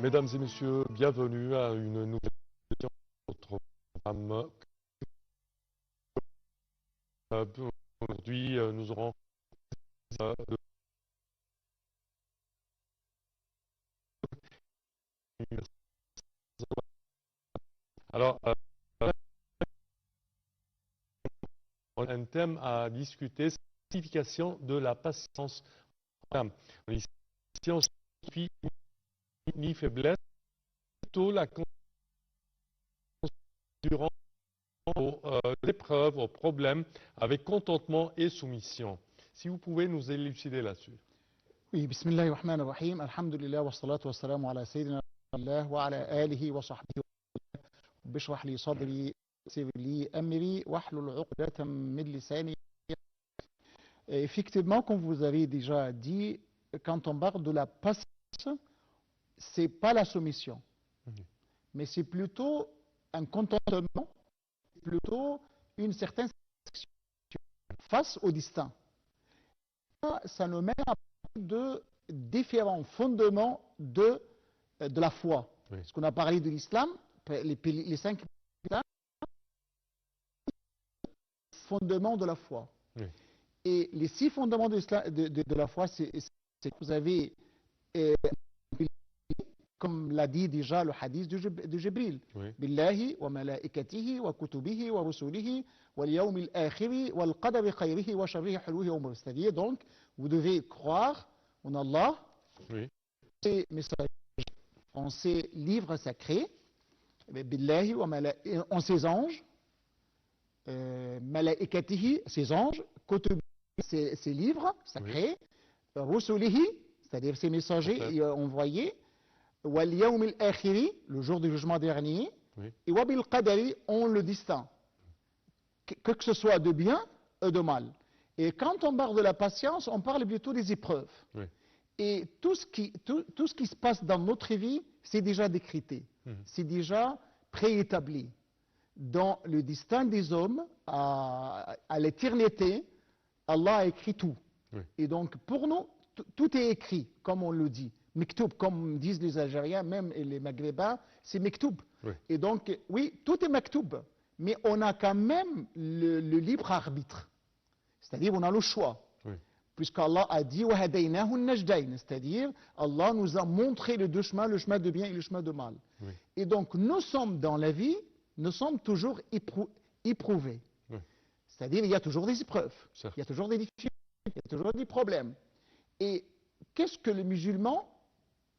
Mesdames et messieurs, bienvenue à une nouvelle édition de notre programme. Aujourd'hui, nous aurons alors, on a un thème à discuter, c'est la signification de la patience. Ici, on signifie ni faiblesse, plutôt la durant l'épreuve, aux problèmes, avec contentement et soumission. Si vous pouvez nous élucider là-dessus. Oui, bismillahir rahmanir rahim, alhamdulillah wa salatu wa salamu ala sayyidina Allah wa ala alihi wa sahbihi wa bishrah li sadri yassir li amri wahlul 'uqdatan min lisani. Effectivement, comme vous avez déjà dit, quand on parle de la patience, c'est pas la soumission, mais c'est plutôt un contentement, plutôt une certaine face au destin. Ça nous mène à de différents fondements de la foi. Oui. Parce qu'on a parlé de l'islam, les 5 fondements de la foi. Oui. Et les 6 fondements de la foi, c'est que vous avez, comme l'a dit déjà le hadith de Jibril, Billahi wa malaikatihi wa kutubihi wa rusulihi wal yawmil akhiri wal qadari khayrihi wa sharrihi hulwihi wa murrihi. C'est-à-dire donc, vous devez croire en Allah, ses messages, en ses livres sacrés, Billahi wa en ses anges, malaikatihi, ses anges, kutubihi, ses livres sacrés, rusulihi, c'est-à-dire ses messagers envoyés, wal yawmil akhiri, le jour du jugement dernier, et wa bil qadari, on le distingue, que ce soit de bien ou de mal. Et quand on parle de la patience, on parle plutôt des épreuves. Oui. Et tout ce qui se passe dans notre vie, c'est déjà décrété, c'est déjà préétabli. Dans le destin des hommes, à l'éternité, Allah a écrit tout. Oui. Et donc pour nous, tout est écrit, comme on le dit. Mektoub, comme disent les Algériens, même et les Maghrébins, c'est Mektoub. Oui. Et donc, oui, tout est Mektoub, mais on a quand même le libre arbitre. C'est-à-dire, on a le choix. Oui. Puisqu'Allah a dit, c'est-à-dire, Allah nous a montré les deux chemins, le chemin de bien et le chemin de mal. Oui. Et donc, nous sommes dans la vie, nous sommes toujours éprouvés. Oui. C'est-à-dire, il y a toujours des épreuves, il y a toujours des difficultés, il y a toujours des problèmes. Et qu'est-ce que le musulman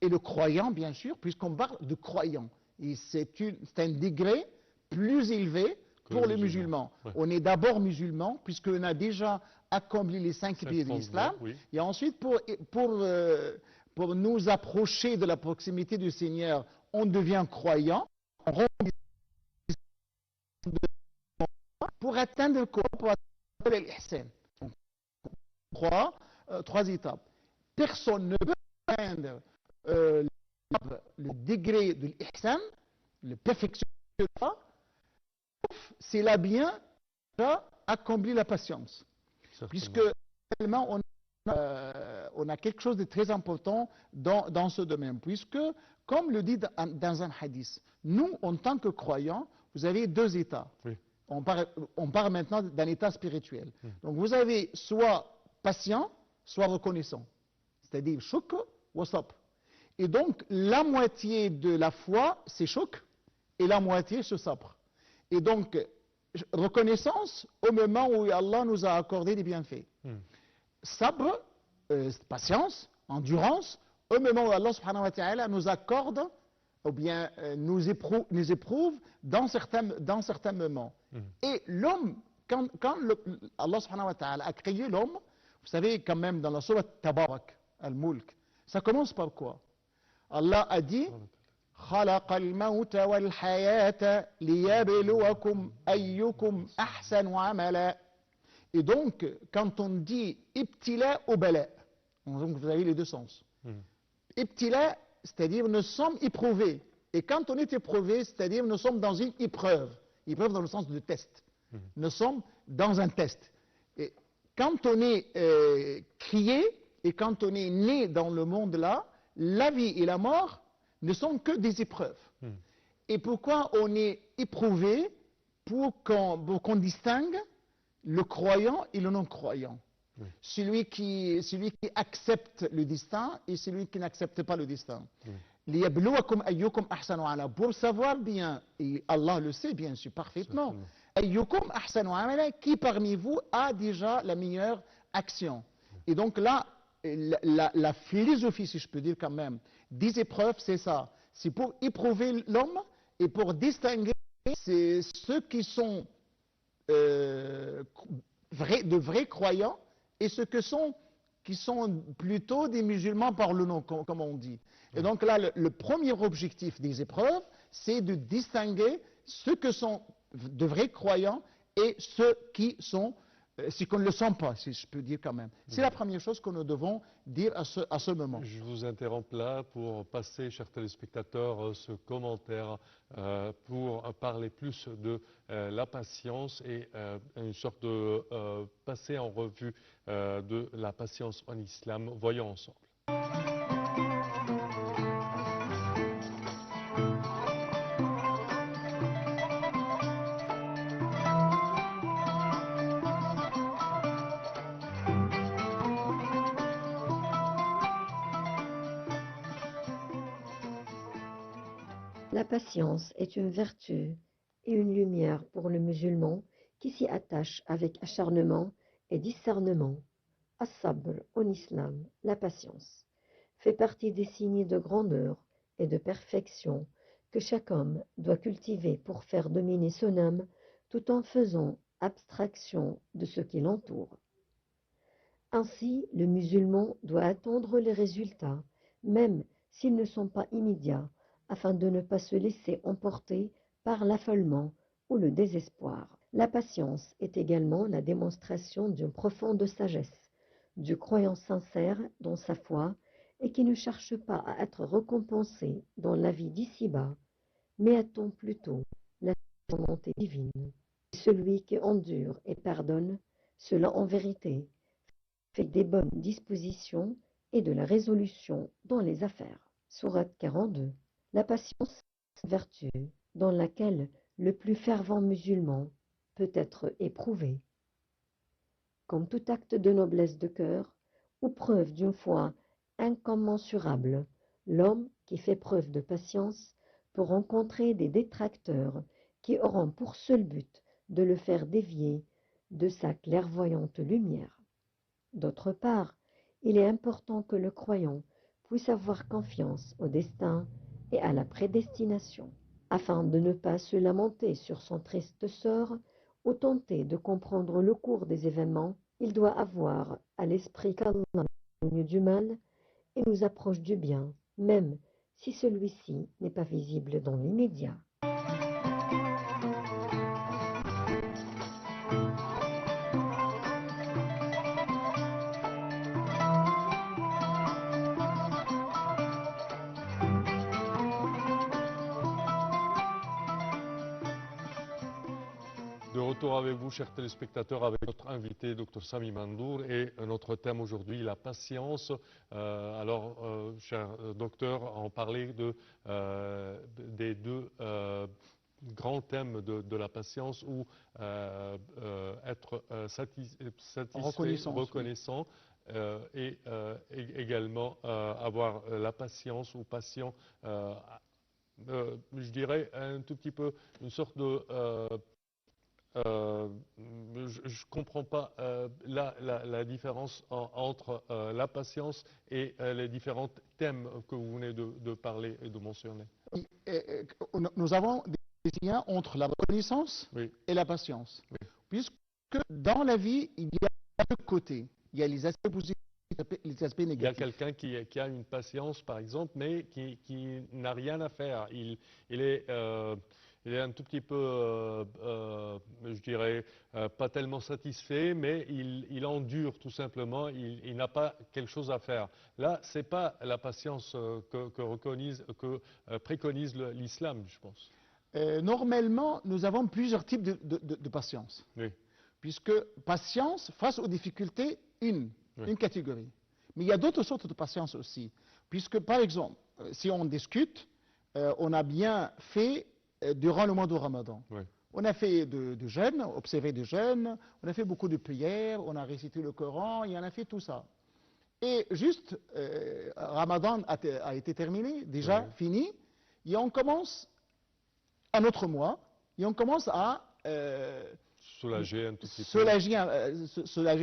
et le croyant, bien sûr, puisqu'on parle de croyant, et c'est un degré plus élevé pour les musulmans. Ouais. On est d'abord musulman, puisqu'on a déjà accompli les 5 piliers de l'islam. Oui. Et ensuite, pour nous approcher de la proximité du Seigneur, on devient croyant. Pour atteindre quoi? Pour atteindre l'ihsan. On croit 3 étapes. Personne ne peut atteindre le degré de l'ihsan, le perfection, c'est là bien accompli la patience. Certainement. Puisque réellement on a quelque chose de très important dans ce domaine. Puisque, comme le dit dans un hadith, nous, en tant que croyants, vous avez 2 états. Oui. On parle maintenant d'un état spirituel. Donc vous avez soit patient, soit reconnaissant. C'est-à-dire shukr wa sabr. Et donc la moitié de la foi, c'est shukr, et la moitié, c'est sabr. Et donc, reconnaissance au moment où Allah nous a accordé des bienfaits. Sabr, patience, endurance, au moment où Allah subhanahu wa ta'ala nous accorde, ou bien nous éprouve dans certains moments. Et l'homme, quand Allah subhanahu wa ta'ala a créé l'homme, vous savez quand même dans la sourate Tabarak, Al-Mulk, ça commence par quoi? Allah a dit خلق الموت والحياة ليبلوكم أيكم أحسن عملا. Et donc, quand on dit ibtila ou bala, donc vous avez les 2 sens. Ibtila, c'est-à-dire nous sommes éprouvés. Et quand on est éprouvé, c'est-à-dire nous sommes dans une épreuve. Épreuve dans le sens de test. Nous sommes dans un test. Et quand on est crié et quand on est né dans le monde là, la vie et la mort, ne sont que des épreuves. Et pourquoi on est éprouvé? Pour qu'on distingue le croyant et le non-croyant. Celui qui accepte le destin et celui qui n'accepte pas le destin. لِيَبْلُوَكُمْ أَيُّكُمْ أَحْسَنُ عَمَلًا. Pour savoir bien, et Allah le sait bien sûr parfaitement, أَيُّكُمْ أَحْسَنُ عَمَلًا, qui parmi vous a déjà la meilleure action. Et donc là, la philosophie, si je peux dire quand même, des épreuves, c'est ça. C'est pour éprouver l'homme et pour distinguer ceux qui sont de vrais croyants et ceux qui sont plutôt des musulmans par le nom, comme on dit. Et donc là, le premier objectif des épreuves, c'est de distinguer ceux qui sont de vrais croyants et ceux qui sont, si qu'on ne le sent pas, si je peux dire quand même. C'est la première chose que nous devons dire à ce moment. Je vous interromps là pour passer, chers téléspectateurs, ce commentaire pour parler plus de la patience et une sorte de passer en revue de la patience en islam. Voyons ensemble. La patience est une vertu et une lumière pour le musulman qui s'y attache avec acharnement et discernement. As-sabr en islam, la patience, fait partie des signes de grandeur et de perfection que chaque homme doit cultiver pour faire dominer son âme tout en faisant abstraction de ce qui l'entoure. Ainsi, le musulman doit attendre les résultats, même s'ils ne sont pas immédiats, afin de ne pas se laisser emporter par l'affolement ou le désespoir. La patience est également la démonstration d'une profonde sagesse, du croyant sincère dans sa foi et qui ne cherche pas à être récompensé dans la vie d'ici-bas, mais attend plutôt la volonté divine. Celui qui endure et pardonne, cela en vérité fait des bonnes dispositions et de la résolution dans les affaires. Sourate 42. La patience est une vertu dans laquelle le plus fervent musulman peut être éprouvé. Comme tout acte de noblesse de cœur ou preuve d'une foi incommensurable, l'homme qui fait preuve de patience peut rencontrer des détracteurs qui auront pour seul but de le faire dévier de sa clairvoyante lumière. D'autre part, il est important que le croyant puisse avoir confiance au destin et à la prédestination, afin de ne pas se lamenter sur son triste sort ou tenter de comprendre le cours des événements. Il doit avoir à l'esprit qu'Allah est éloigné du mal et nous approche du bien, même si celui-ci n'est pas visible dans l'immédiat. De retour avec vous, chers téléspectateurs, avec notre invité, Dr Sami Mandour, et notre thème aujourd'hui, la patience. Cher docteur, on parlait des deux grands thèmes de la patience, ou être satisfait, reconnaissant, et également avoir la patience ou patient, je dirais un tout petit peu une sorte de... je ne comprends pas la différence entre la patience et les différents thèmes que vous venez de parler et de mentionner. Nous avons des liens entre la reconnaissance et la patience. Puisque dans la vie, il y a deux côtés. Il y a les aspects positifs et les aspects négatifs. Il y a quelqu'un qui a une patience, par exemple, mais qui n'a rien à faire. Il est un tout petit peu, je dirais, pas tellement satisfait, mais il endure tout simplement, il n'a pas quelque chose à faire. Là, ce n'est pas la patience que préconise l'islam, je pense. Normalement, nous avons plusieurs types de patience. Oui. Puisque patience, face aux difficultés, une catégorie. Mais il y a d'autres sortes de patience aussi. Puisque, par exemple, si on discute, on a bien fait durant le mois de Ramadan. Oui. On a fait de jeûne, observé de jeûne, on a fait beaucoup de prières, on a récité le Coran, et on a fait tout ça. Et juste, Ramadan a été terminé, déjà fini, et on commence un autre mois, et on commence à soulager un tout petit soulager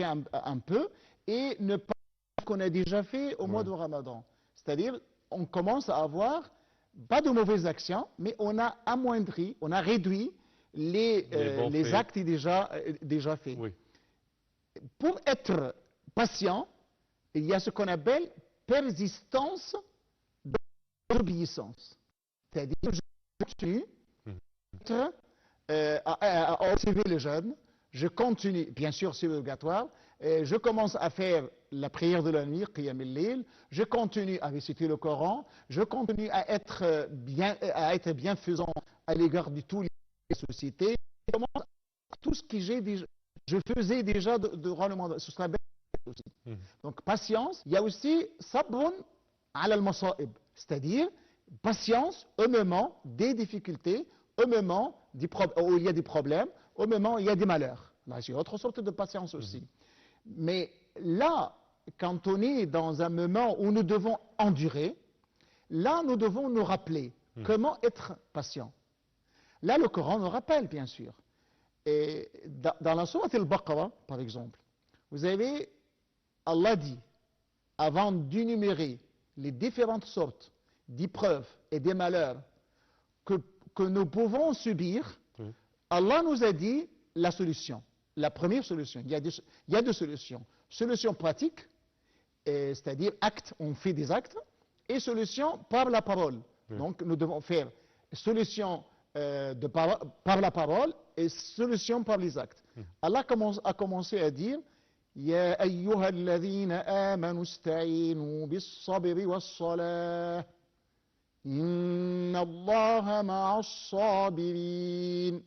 un peu, et ne pas faire ce qu'on a déjà fait au mois de Ramadan. C'est-à-dire, on commence à avoir, pas de mauvaises actions, mais on a amoindri, on a réduit les actes déjà faits. Oui. Pour être patient, il y a ce qu'on appelle persistance d'obéissance. C'est-à-dire, je continue à observer le jeûne, je continue, bien sûr c'est obligatoire, je commence à faire la prière de la nuit, Qiyam al-Layl, je continue à réciter le Coran, je continue à être bienfaisant à l'égard de toutes les sociétés, je commence tout ce que je faisais déjà durant le monde, ce sera bien aussi. Donc patience, il y a aussi sabrun ala al-masa'ib, c'est-à-dire patience au moment des difficultés, au moment où il y a des problèmes, au moment où il y a des malheurs. Là, c'est autre sorte de patience aussi. Mais là, quand on est dans un moment où nous devons endurer, là, nous devons nous rappeler comment être patient. Là, le Coran nous rappelle, bien sûr. Et dans la sourate al-Baqarah, par exemple, vous avez, Allah dit, avant d'énumérer les différentes sortes d'épreuves et des malheurs que nous pouvons subir, Allah nous a dit la solution. La première solution, il y a deux solutions. Solution pratique, c'est-à-dire acte, on fait des actes, et solution par la parole. Donc nous devons faire solution par la parole et solution par les actes. Allah a commencé à dire يا أيها الذين آمنوا استعينوا بالصبر والصلاة إن الله مع الصابرين.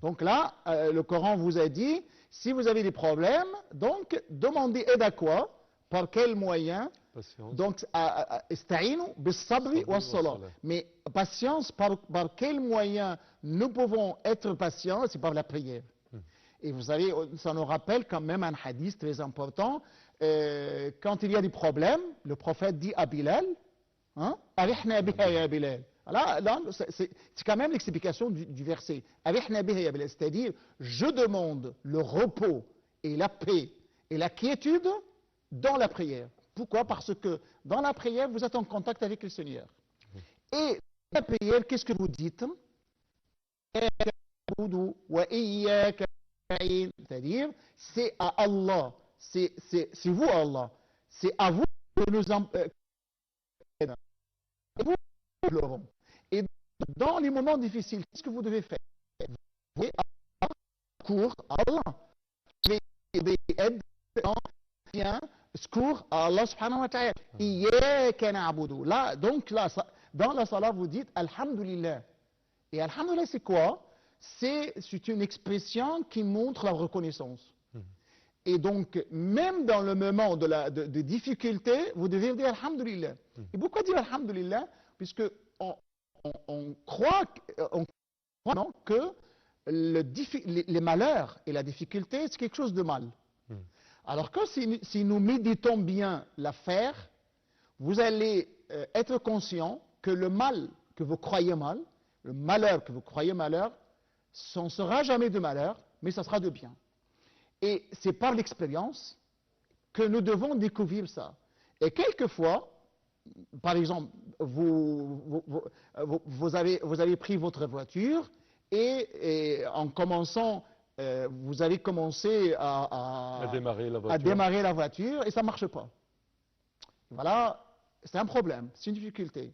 Donc là, le Coran vous a dit, si vous avez des problèmes, donc demandez aide à quoi? Par quel moyen? Patience. Donc, استعينوا بالصبر والصلاة. Mais patience, par quel moyen nous pouvons être patients? C'est par la prière. Et vous savez, ça nous rappelle quand même un hadith très important. Quand il y a des problèmes, le prophète dit à Bilal, Arihna biha ya Bilal. Là, c'est quand même l'explication du verset. Arihna biha ya Bilal. C'est-à-dire, je demande le repos et la paix et la quiétude dans la prière. Pourquoi? Parce que dans la prière, vous êtes en contact avec le Seigneur. Et la prière, qu'est-ce que vous dites? C'est-à-dire, c'est à Allah, c'est vous Allah, c'est à vous que nous pleurons. Et dans les moments difficiles, qu'est-ce que vous devez faire? Vous devez secours à Allah. Vous devez aider, secours à Allah subhanahu wa ta'ala. Iyyaka na'budu. Là, donc là, dans la salat, vous dites Alhamdulillah. Et Alhamdulillah, c'est quoi? C'est une expression qui montre la reconnaissance. Et donc, même dans le moment de difficulté, vous devez dire Alhamdulillah. Et pourquoi dire Alhamdulillah? Puisque on croit non, que les malheurs et la difficulté, c'est quelque chose de mal. Alors que si nous méditons bien l'affaire, vous allez être conscient que le mal que vous croyez mal, le malheur que vous croyez malheur, ça ne sera jamais de malheur, mais ça sera de bien. Et c'est par l'expérience que nous devons découvrir ça. Et quelquefois, par exemple, vous avez pris votre voiture et en commençant, vous avez commencé à démarrer la voiture et ça ne marche pas. Voilà, c'est un problème, c'est une difficulté.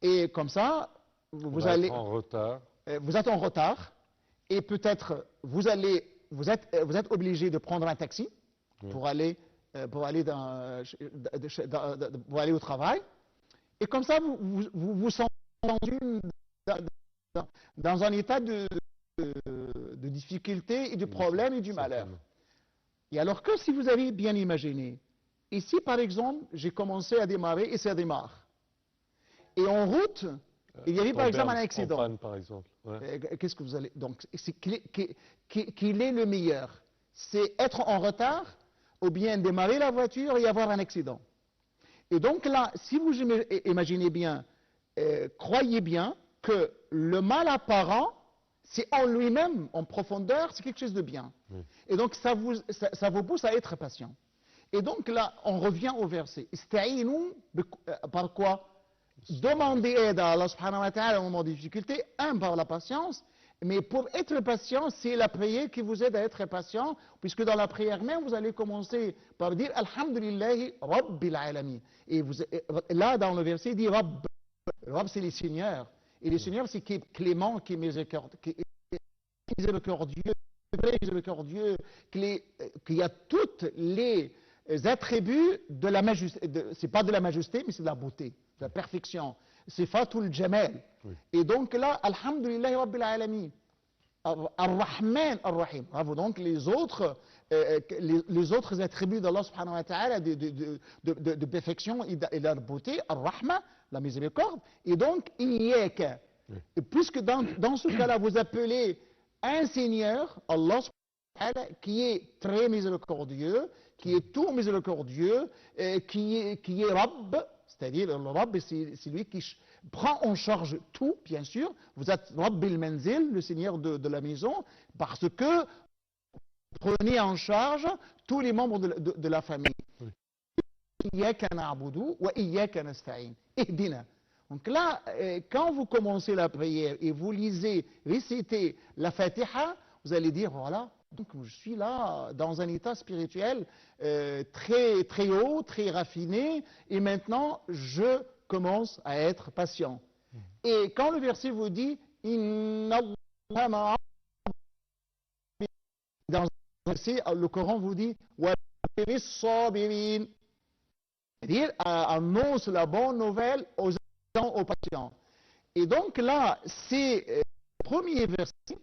Et comme ça, vous allez... en retard. Vous êtes en retard et peut-être vous êtes obligé de prendre un taxi pour aller au travail. Et comme ça, vous vous sentez dans un état de difficulté et de problème et du malheur. Et alors que si vous avez bien imaginé, ici par exemple, j'ai commencé à démarrer et ça démarre. et en route, il y avait par exemple un en accident. panne, par exemple. Ouais. Qu'est-ce que vous allez... Donc, c'est qu'il est le meilleur. C'est être en retard ou bien démarrer la voiture et avoir un accident. Et donc là, si vous imaginez bien, croyez bien que le mal apparent, c'est en lui-même, en profondeur, c'est quelque chose de bien. Oui. Et donc ça vous pousse à être patient. Et donc là, on revient au verset. Ista'inu par quoi? Demandez aide à Allah subhanahu wa ta'ala au moment des difficultés, par la patience, mais pour être patient, c'est la prière qui vous aide à être patient, puisque dans la prière même, vous allez commencer par dire Alhamdulillahi Rabbil Alamin. Et là, dans le verset, il dit Rabb. Rabb, c'est les seigneurs. Et les seigneurs, c'est qui est clément, qui est miséricordieux, qui a toutes les attributs de la majesté. C'est pas de la majesté, mais c'est de la beauté, de la perfection. C'est Fatul Jamal. Oui. Et donc là, Alhamdulillahi Rabbil Alamin. Ar-Rahman Ar-Rahim. Bravo. Donc les autres attributs d'Allah subhanahu wa ta'ala de perfection et de la beauté, Ar-Rahma, la miséricorde, et donc Iyaka. Oui. Et puisque dans ce cas-là, vous appelez un Seigneur, Allah subhanahu wa ta'ala, qui est très miséricordieux, qui est tout miséricordieux, qui est Rabb, c'est-à-dire le Rabb, c'est lui qui prend en charge tout, bien sûr. Vous êtes Rabb el-Manzil, le Seigneur de la maison, parce que vous prenez en charge tous les membres de la famille. Iyyaka na'budu wa iyyaka nasta'in. Ihdina. Donc là, quand vous commencez la prière et vous récitez la Fatiha, vous allez dire, voilà, donc je suis là dans un état spirituel très, très haut, très raffiné, et maintenant je commence à être patient. Et quand le verset vous dit, Inna Allah ma'a, dans le verset, le Coran vous dit, wa sabirin, c'est-à-dire annonce la bonne nouvelle aux patients. Et donc là, c'est le premier verset,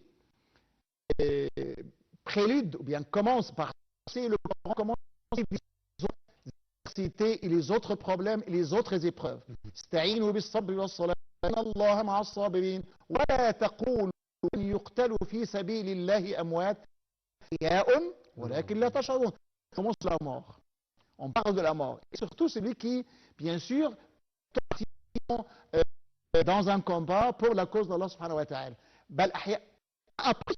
prélude, ou bien commence par le Coran, commence par les autres adversités et les autres problèmes et les autres épreuves. Sta'inu bis-sabri was-salat, inna Allaha ma'a as-sabirin, wa la taqulu an yuqtalu fi sabilillahi amwat, ahya'un walakin la tash'urun. Commence la mort. On parle de la mort. Et surtout celui qui, bien sûr, dans un combat pour la cause d'Allah subhanahu wa ta'ala. Après,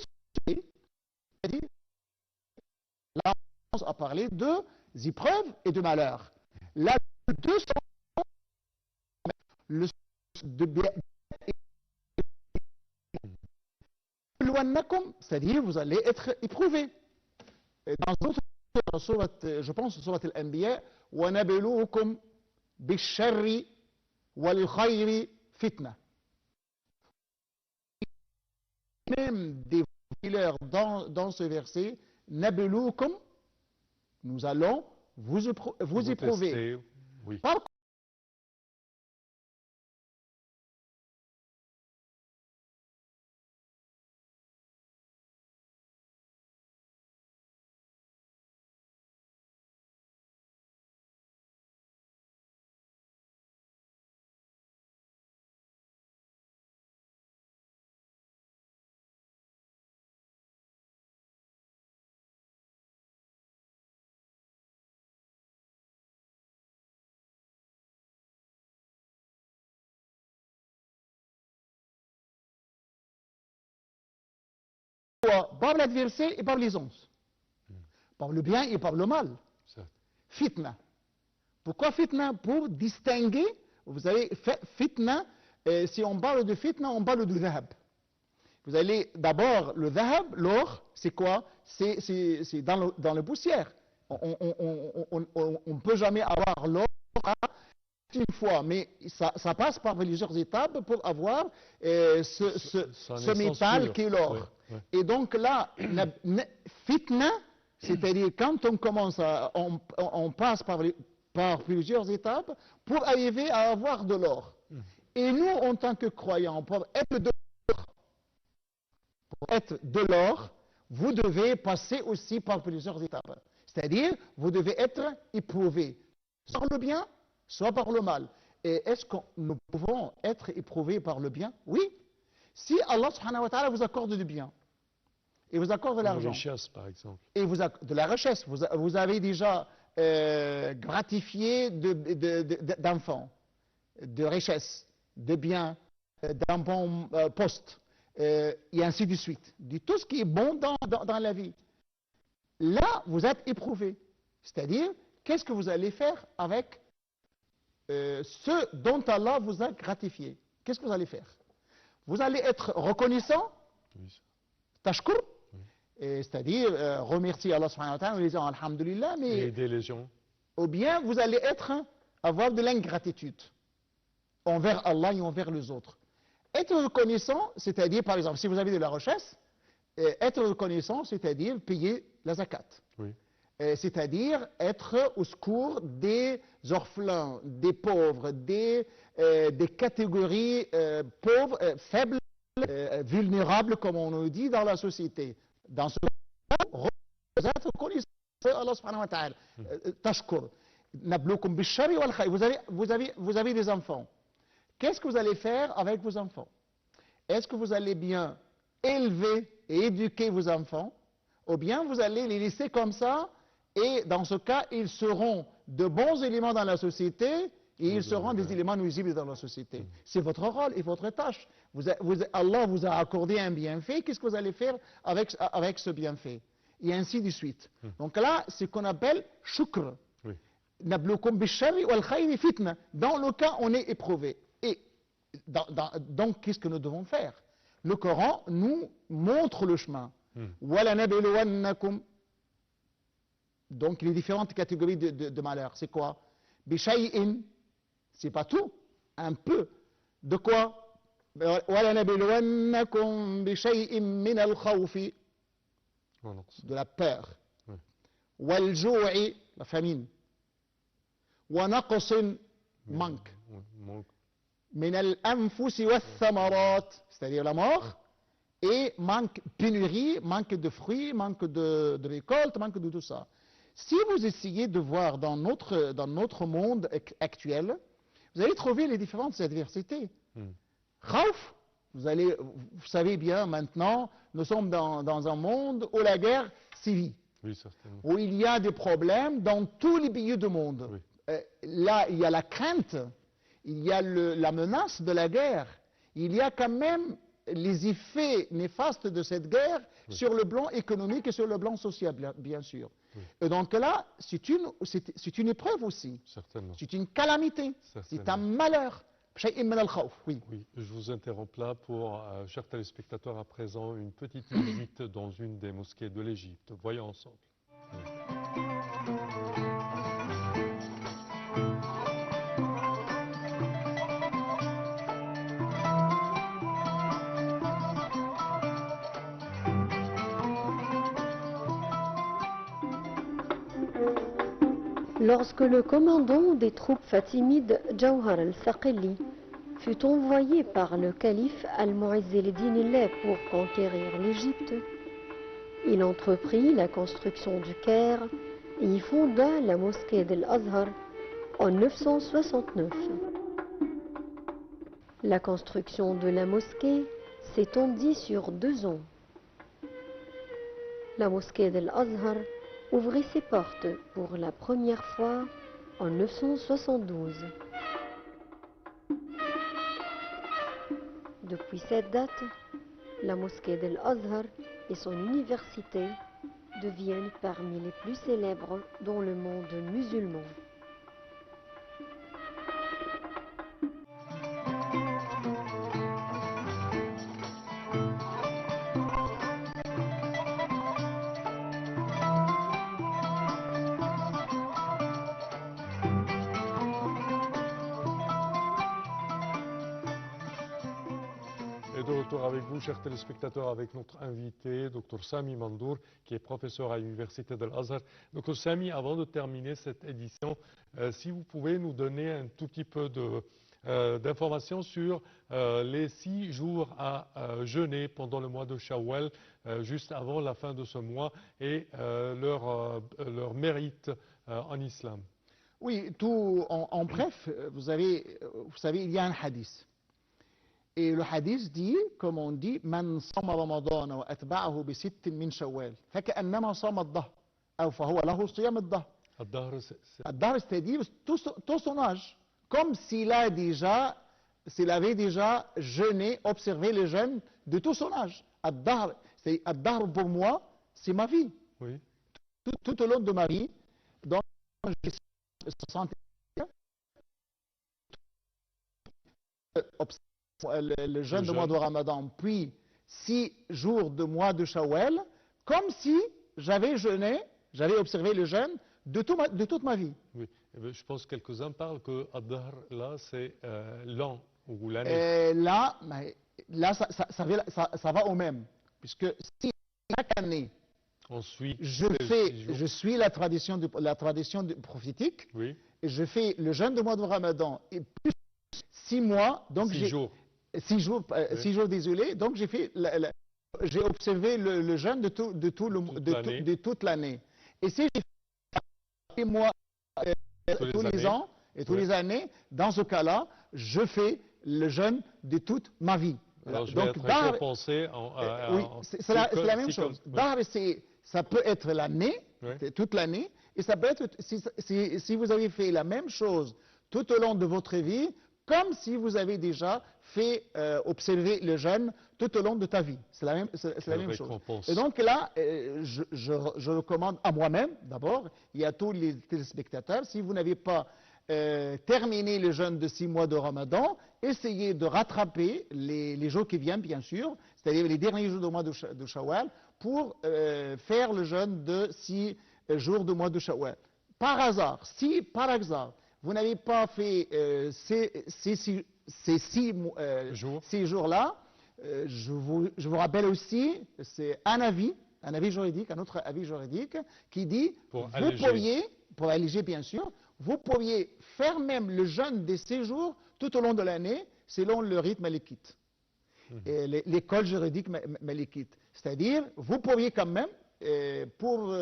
là, on a parlé de épreuves et de malheurs. Là, deux sont c'est-à-dire vous allez être éprouvé. Dans d'autres je pense, surat al-Anbiya, وَنَبْلُوكُمْ بِالشَّرِّ وَالْخَيْرِ fitna. Même des valeurs dans ce verset, نَبْلُوكُمْ, nous allons vous éprouver. Tester, oui. Par l'adversaire et par les onces. Par le bien et par le mal. Fitna. Pourquoi fitna? Pour distinguer, vous savez, fitna, si on parle de fitna, on parle de dhahab. Vous allez d'abord, le dhahab, l'or, c'est quoi? C'est dans le poussière. On ne peut jamais avoir l'or une fois, mais ça passe par plusieurs étapes pour avoir ce métal qui est l'or. Oui, oui. Et donc là, fitna, c'est-à-dire quand on commence on passe par plusieurs étapes pour arriver à avoir de l'or. Et nous, en tant que croyants, pour être de l'or, vous devez passer aussi par plusieurs étapes. C'est-à-dire, vous devez être éprouvé, soit par le bien, soit par le mal. Et est-ce que nous pouvons être éprouvés par le bien? Oui. Si Allah subhanahu wa ta'ala vous accorde du bien, et vous accorde de l'argent, richesse, par exemple. Et de la richesse, vous avez déjà gratifié d'enfants, de richesse, de biens, d'un bon poste, et ainsi de suite. De tout ce qui est bon dans la vie. Là, vous êtes éprouvé. C'est-à-dire, qu'est-ce que vous allez faire avec ce dont Allah vous a gratifié? Qu'est-ce que vous allez faire? Vous allez être reconnaissant, tashkur, c'est-à-dire remercier Allah subhanahu wa ta'ala en disant alhamdulillah, mais aider les gens. Ou bien vous allez avoir de l'ingratitude envers Allah et envers les autres. Être reconnaissant, c'est-à-dire, par exemple, si vous avez de la richesse, être reconnaissant, c'est-à-dire payer la zakat. Oui. C'est-à-dire être au secours des orphelins, des pauvres, des catégories pauvres, faibles, vulnérables, comme on nous dit dans la société. Dans ce cas, vous êtes reconnaissant Allah subhanahu wa ta'ala. Tashkur. Nabloukoum bishari wal khair. Vous avez des enfants. Qu'est-ce que vous allez faire avec vos enfants? Est-ce que vous allez bien élever et éduquer vos enfants, ou bien vous allez les laisser comme ça, et dans ce cas, ils seront de bons éléments dans la société, et ils seront des éléments nuisibles dans la société. C'est votre rôle et votre tâche. Allah vous a accordé un bienfait, qu'est-ce que vous allez faire avec ce bienfait? Et ainsi de suite. Donc là, c'est ce qu'on appelle shukr. Nabloukoum bishari wal khayri fitna. Dans le cas, on est éprouvé. Et donc, qu'est-ce que nous devons faire? Le Coran nous montre le chemin. Donc, les différentes catégories de malheur, c'est quoi? Bishay'in, c'est pas tout, un peu. De quoi? De la peur. Wal-jou'i, la famine. Wa naqsin, manque. Min al-anfusi wath-thamarat, c'est-à-dire la mort, et manque, pénurie, manque de fruits, manque de récoltes, manque de tout ça. Si vous essayez de voir dans notre monde actuel, vous allez trouver les différentes adversités. Khawf, vous savez bien maintenant, nous sommes dans un monde où la guerre sévit, où il y a des problèmes dans tous les pays du monde. Là, il y a la crainte, il y a la menace de la guerre, il y a quand même les effets néfastes de cette guerre sur le plan économique et sur le plan social, bien sûr. Et donc là, c'est une épreuve aussi. C'est une calamité, c'est un malheur. Oui. Je vous interromps là pour, chers téléspectateurs, à présent, une petite visite dans une des mosquées de l'Égypte. Voyons ensemble. Lorsque le commandant des troupes fatimides, Jawhar al-Saqili, fut envoyé par le calife Al-Mu'izz al-Din pour conquérir l'Égypte, il entreprit la construction du Caire et y fonda la mosquée d'Al-Azhar en 969. La construction de la mosquée s'étendit sur 2 ans. La mosquée d'Al-Azhar ouvrit ses portes pour la première fois en 972. Depuis cette date, la mosquée d'Al-Azhar et son université deviennent parmi les plus célèbres dans le monde musulman. De retour avec vous, chers téléspectateurs, avec notre invité, Dr Sami Mandour, qui est professeur à l'Université d'Al-Azhar. Dr Sami, avant de terminer cette édition, si vous pouvez nous donner un tout petit peu d'informations sur les 6 jours à jeûner pendant le mois de Shawwal, juste avant la fin de ce mois, et leur mérite en islam. Oui, tout en bref, vous savez, il y a un hadith. Et le hadith dit, comme on dit, من صام رمضان وأتبعه بست من شوال فكأنما صام الدهر أو فهو له صيام الدهر. الدهر, c'est-à-dire tout son âge. Comme s'il avait déjà jeûné, observé le jeûne de tout son âge. Ad-dahr pour moi, c'est ma vie. Oui. Tout au long de ma vie, donc j'ai 60 le jeûne du mois de Ramadan, puis 6 jours de mois de Shawwal, comme si j'avais jeûné, j'avais observé le jeûne de toute ma vie. Oui, je pense que quelques-uns parlent que Ad-Dahr, là, c'est l'an ou l'année. Là, ça va au même, puisque si chaque année, je suis la tradition prophétique, oui. Et je fais le jeûne du mois de Ramadan, et plus 6 mois, donc 6 jours. 6 jours, oui. 6 jours, désolé, donc j'ai observé le jeûne de toute l'année. Et si j'ai fait mois, tous les ans et tous les années, dans ce cas-là, je fais le jeûne de toute ma vie. Alors je vais être récompensé oui, c'est la même chose. Dahr, ça peut être l'année, oui. Toute l'année, et ça peut être, si vous avez fait la même chose tout au long de votre vie, comme si vous avez déjà fait observer le jeûne tout au long de ta vie. C'est la même chose. Et donc là, je recommande à moi-même, d'abord, et à tous les téléspectateurs, si vous n'avez pas terminé le jeûne de 6 mois de Ramadan, essayez de rattraper les jours qui viennent, bien sûr, c'est-à-dire les derniers jours du mois de Shawwal, pour faire le jeûne de 6 jours du mois de Shawwal. Par hasard, si par hasard, vous n'avez pas fait ces 6 jours-là, je vous rappelle aussi, c'est un avis juridique, un autre avis juridique, qui dit, pour alléger bien sûr, vous pourriez faire même le jeûne des 6 jours tout au long de l'année, selon le rythme malikite, l'école juridique malikite. C'est-à-dire, vous pourriez quand même, pour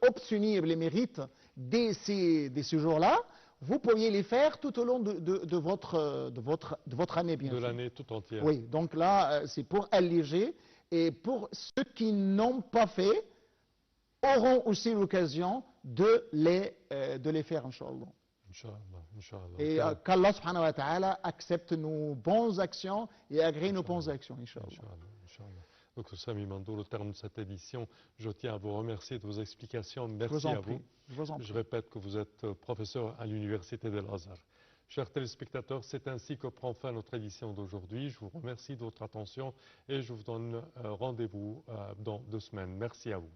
obtenir les mérites de ces jours-là, vous pourriez les faire tout au long de votre année, bien sûr. De l'année tout entière. Oui, donc là, c'est pour alléger. Et pour ceux qui n'ont pas fait, auront aussi l'occasion de les faire, Inch'Allah. Inch'Allah. Et qu'Allah subhanahu wa ta'ala accepte nos bonnes actions et agrée nos bonnes actions, Inch'Allah. Donc, Sami Mandour, au terme de cette édition, je tiens à vous remercier de vos explications. Merci à vous. Je répète que vous êtes professeur à l'Université de Al-Azhar. Chers téléspectateurs, c'est ainsi que prend fin notre édition d'aujourd'hui. Je vous remercie de votre attention et je vous donne rendez-vous dans 2 semaines. Merci à vous.